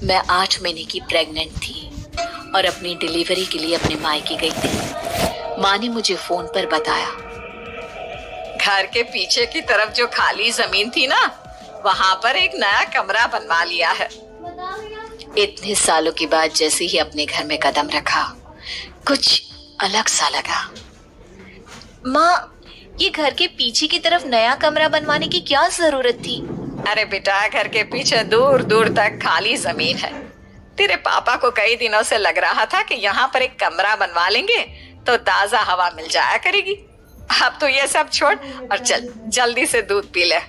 मैं 8 महीने की प्रेग्नेंट थी और अपनी डिलीवरी के लिए अपने मायके गई थी। माँ ने मुझे फोन पर बताया, घर के पीछे की तरफ जो खाली जमीन थी ना, वहां पर एक नया कमरा बनवा लिया है। इतने सालों के बाद जैसे ही अपने घर में कदम रखा, कुछ अलग सा लगा। माँ, ये घर के पीछे की तरफ नया कमरा बनवाने की क्या जरूरत थी? अरे बेटा, घर के पीछे दूर दूर तक खाली जमीन है। तेरे पापा को कई दिनों से लग रहा था कि यहाँ पर एक कमरा बनवा लेंगे तो ताजा हवा मिल जाया करेगी। अब तो ये सब छोड़ और चल जल्दी से दूध पी ले।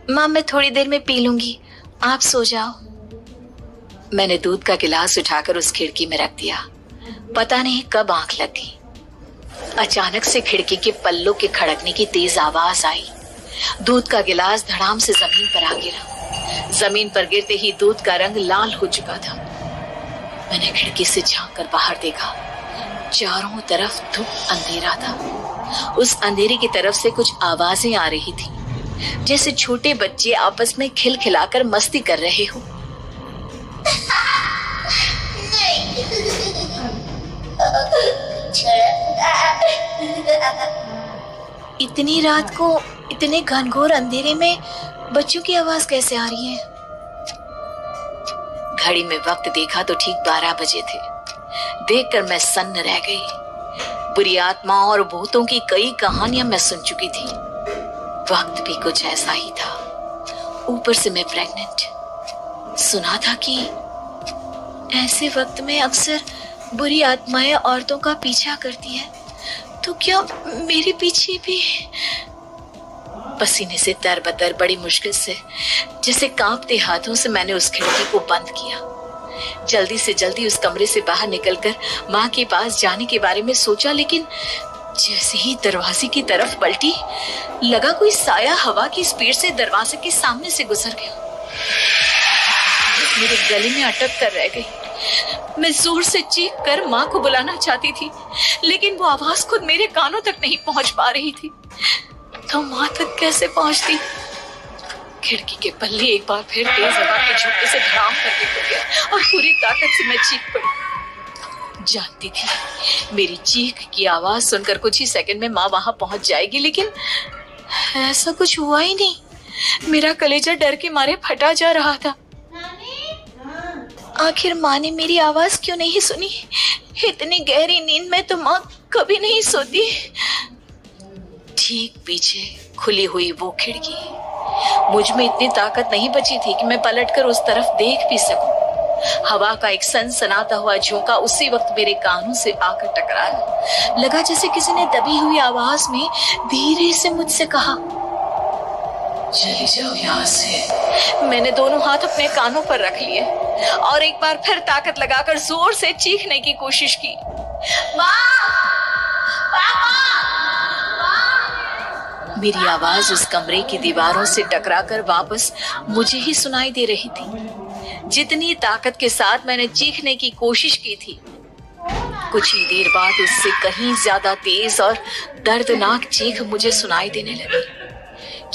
माँ, मैं थोड़ी देर में पी लूंगी, आप सो जाओ। मैंने दूध का गिलास उठाकर उस खिड़की में रख दिया। पता नहीं कब आंख लग गई। अचानक से खिड़की के पल्लों के खड़कने की तेज आवाज आई। दूध का गिलास धड़ाम से जमीन पर आ गिरा। जमीन पर गिरते ही दूध का रंग लाल हो चुका था। मैंने खिड़की से झांक कर बाहर देखा। चारों तरफ धूप अंधेरा था। उस अंधेरे की तरफ से कुछ आवाजें आ रही थी, जैसे छोटे बच्चे आपस में खिलखिलाकर मस्ती कर रहे हो। इतनी रात को इतने घनघोर अंधेरे में बच्चों की आवाज कैसे आ रही है? घड़ी में वक्त देखा तो ठीक 12 बजे थे। देखकर मैं सन्न रह गई। बुरी आत्माओं और भूतों की कई कहानियां मैं सुन चुकी थी। वक्त भी कुछ ऐसा ही था। ऊपर से मैं प्रेग्नेंट। सुना था कि ऐसे वक्त में अक्सर बुरी आत्माएं औरतों का पीछा करती हैं। तो क्या मेरे पीछे भी? पसीने से तरबतर बड़ी मुश्किल से, जैसे कांपते हाथों से मैंने उस खिड़की को बंद किया। जल्दी से जल्दी उस कमरे से बाहर निकलकर माँ के पास जाने के बारे में सोचा, लेकिन जैसे ही दरवाजे की तरफ पलटी, लगा कोई साया हवा की स्पीड से दरवाजे के सामने से गुजर गया। मेरे गले में अटक कर रह गई। मैं जोर से चीख कर माँ को बुलाना चाहती थी, लेकिन वो आवाज खुद मेरे कानों तक नहीं पहुंच पा रही थी। तो माँ तक कैसे पहुंचती? खिड़की के पल्ले एक बार फिर तेज हवा के झोंके से धड़ाम करके खुल गया और पूरी ताकत से मैं चीख पड़ी। जानती थी मेरी चीख की आवाज सुनकर कुछ ही सेकंड में माँ वहां पहुंच जाएगी, लेकिन ऐसा कुछ हुआ ही नहीं। मेरा कलेजा डर के मारे फटा जा रहा था। आखिर माँ ने मेरी आवाज क्यों नहीं सुनी? इतनी गहरी नींद में तो माँ कभी नहीं सोती। ठीक पीछे खुली हुई वो खिड़की। मुझ में इतनी ताकत नहीं बची थी कि मैं पलटकर उस तरफ देख भी सकूं। हवा का एक सनसनाता हुआ झोंका उसी वक्त मेरे कानों से आकर टकराया। लगा जैसे किसी ने दबी हुई आवाज में धीरे से मुझसे कहा, चली जाओ यहाँ से। मैंने दोनों हाथ अपने कानों पर रख लिए और एक बार फिर ताकत लगाकर जोर से चीखने की कोशिश की। मेरी आवाज उस कमरे की दीवारों से टकराकर वापस मुझे ही सुनाई दे रही थी। जितनी ताकत के साथ मैंने चीखने की कोशिश की थी, कुछ ही देर बाद उससे कहीं ज्यादा तेज और दर्दनाक चीख मुझे सुनाई देने लगी।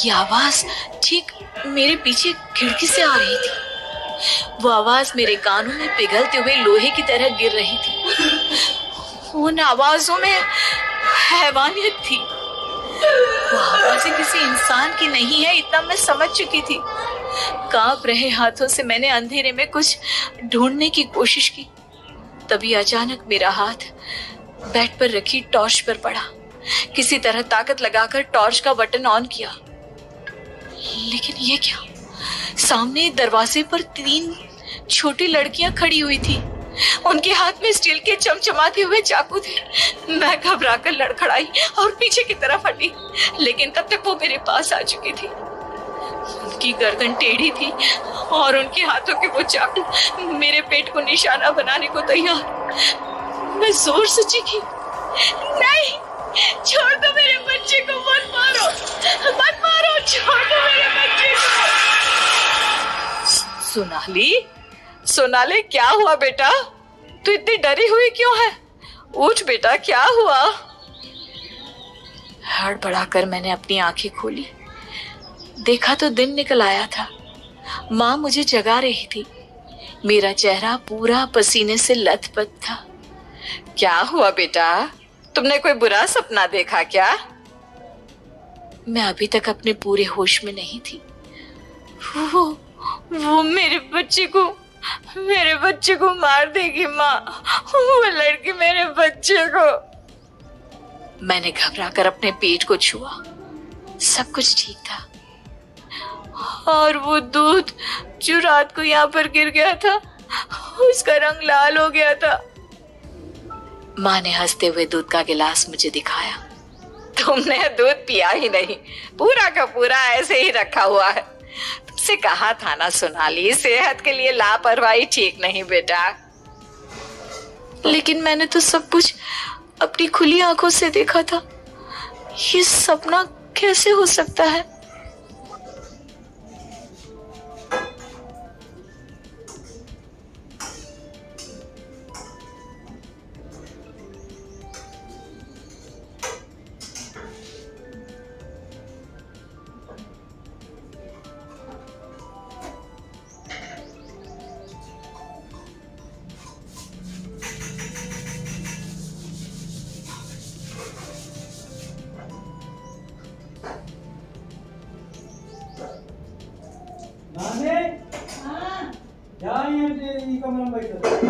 ये आवाज ठीक मेरे पीछे खिड़की से आ रही थी। वो आवाज मेरे कानों में पिघलते हुए लोहे की तरह गिर रही थी। उन आवाजों में हैवानियत थी। वो आवाजें किसी इंसान की नहीं है, इतना मैं समझ चुकी थी। कांप रहे हाथों से मैंने अंधेरे में कुछ ढूंढने की कोशिश की। तभी अचानक मेरा हाथ बेड पर रखी टॉर्च पर पड़ा। किसी तरह ताकत लगाकर टॉर्च का बटन ऑन किया, लेकिन ये क्या? सामने दरवाजे पर 3 छोटी लड़कियां खड़ी हुई थी। उनके हाथ में स्टील के चमचमाते हुए चाकू थे। मैं घबराकर लड़खड़ाई और पीछे की तरफ हटी, लेकिन तब तक वो मेरे पास आ चुकी थी। उनकी गर्दन टेढ़ी थी और उनके हाथों के वो चाकू मेरे पेट को निशाना बनाने को तैयार। मैं जोर से चीखी, नहीं, छोड़ दो मेरे बच्चे को, मत मारो, मत मारो, छोड़ दो मेरे बच्चे को। सोनाली, क्या हुआ बेटा? तू इतनी डरी हुई क्यों है? उठ बेटा, क्या हुआ? हड़बड़ाकर मैंने अपनी आंखें खोली। देखा तो दिन निकल आया था। माँ मुझे जगा रही थी। मेरा चेहरा पूरा पसीने से लथपथ था। क्या हुआ बेटा, तुमने कोई बुरा सपना देखा क्या? मैं अभी तक अपने पूरे होश में नहीं थी। वो वो मेरे बच्चे को मार देगी माँ। वो लड़की मेरे बच्चे को। मैंने घबराकर अपने पेट को छुआ। सब कुछ ठीक था। और वो दूध जो रात को यहाँ पर गिर गया था, उसका रंग लाल हो गया था। माँ ने हंसते हुए दूध का गिलास मुझे दिखाया। तुमने दूध पिया ही नहीं, पूरा का पूरा ऐसे ही रखा हुआ है। तुमसे कहा था ना सोनाली, सेहत के लिए लापरवाही ठीक नहीं बेटा। लेकिन मैंने तो सब कुछ अपनी खुली आंखों से देखा था। ये सपना कैसे हो सकता है? नाने, जा यहाँ से ई कमरा में बैठो।